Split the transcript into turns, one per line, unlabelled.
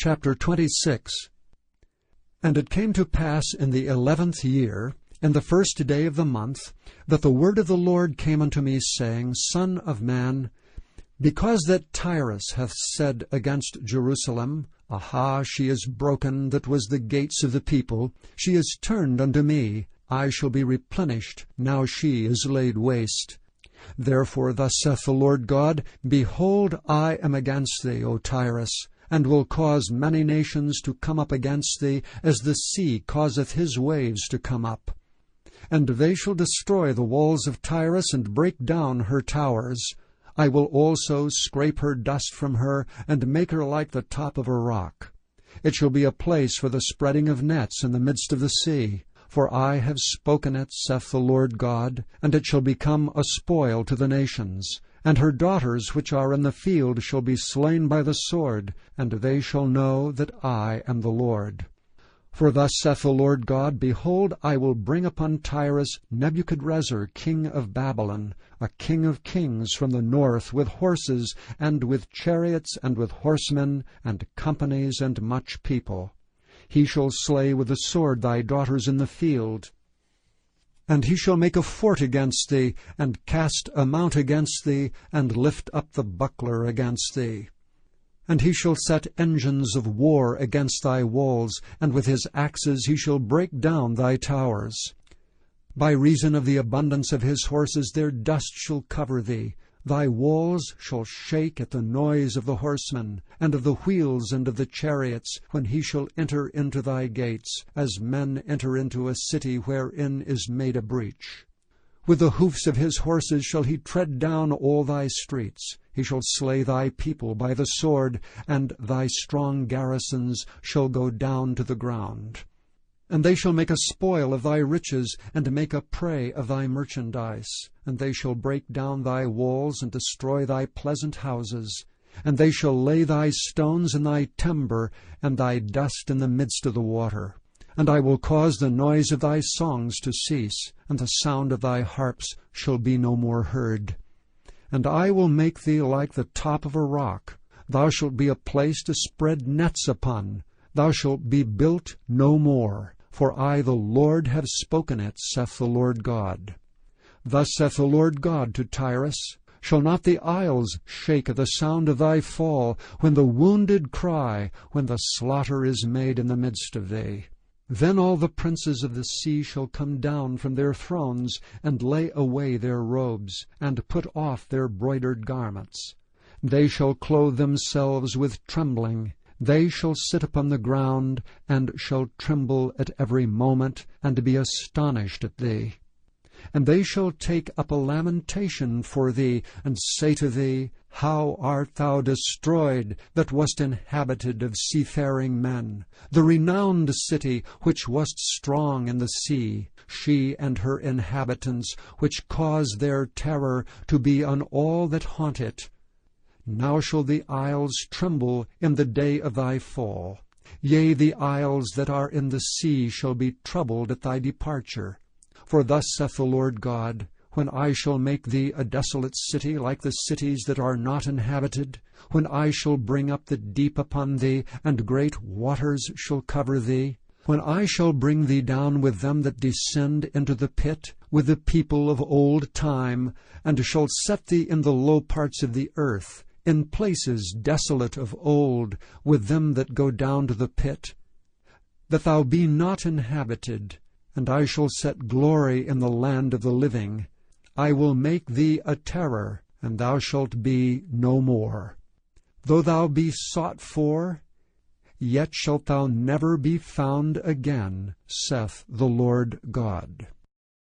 Chapter 26. And it came to pass in the 11th year, in the first day of the month, that the word of the Lord came unto me, saying, Son of man, because that Tyrus hath said against Jerusalem, Aha, she is broken, that was the gates of the people, she is turned unto me, I shall be replenished, now she is laid waste. Therefore thus saith the Lord God, Behold, I am against thee, O Tyrus, and will cause many nations to come up against thee, as the sea causeth his waves to come up. And they shall destroy the walls of Tyrus, and break down her towers. I will also scrape her dust from her, and make her like the top of a rock. It shall be a place for the spreading of nets in the midst of the sea. For I have spoken it, saith the Lord God, and it shall become a spoil to the nations. And her daughters which are in the field shall be slain by the sword, and they shall know that I am the Lord. For thus saith the Lord God, Behold, I will bring upon Tyrus Nebuchadrezzar king of Babylon, a king of kings from the north, with horses, and with chariots, and with horsemen, and companies, and much people. He shall slay with the sword thy daughters in the field. And he shall make a fort against thee, and cast a mount against thee, and lift up the buckler against thee. And he shall set engines of war against thy walls, and with his axes he shall break down thy towers. By reason of the abundance of his horses their dust shall cover thee. Thy walls shall shake at the noise of the horsemen, and of the wheels and of the chariots, when he shall enter into thy gates, as men enter into a city wherein is made a breach. With the hoofs of his horses shall he tread down all thy streets. He shall slay thy people by the sword, and thy strong garrisons shall go down to the ground. And they shall make a spoil of thy riches, and make a prey of thy merchandise. And they shall break down thy walls, and destroy thy pleasant houses. And they shall lay thy stones in thy timber, and thy dust in the midst of the water. And I will cause the noise of thy songs to cease, and the sound of thy harps shall be no more heard. And I will make thee like the top of a rock. Thou shalt be a place to spread nets upon. Thou shalt be built no more. For I, the Lord, have spoken it, saith the Lord God. Thus saith the Lord God to Tyrus, Shall not the isles shake at the sound of thy fall, when the wounded cry, when the slaughter is made in the midst of thee? Then all the princes of the sea shall come down from their thrones, and lay away their robes, and put off their broidered garments. They shall clothe themselves with trembling. They shall sit upon the ground, and shall tremble at every moment, and be astonished at thee. And they shall take up a lamentation for thee, and say to thee, How art thou destroyed, that wast inhabited of seafaring men, the renowned city, which wast strong in the sea, she and her inhabitants, which cause their terror to be on all that haunt it. Now shall the isles tremble in the day of thy fall. Yea, the isles that are in the sea shall be troubled at thy departure. For thus saith the Lord God, When I shall make thee a desolate city, like the cities that are not inhabited, when I shall bring up the deep upon thee, and great waters shall cover thee, when I shall bring thee down with them that descend into the pit, with the people of old time, and shall set thee in the low parts of the earth, in places desolate of old, with them that go down to the pit, that thou be not inhabited, and I shall set glory in the land of the living. I will make thee a terror, and thou shalt be no more. Though thou be sought for, yet shalt thou never be found again, saith the Lord God.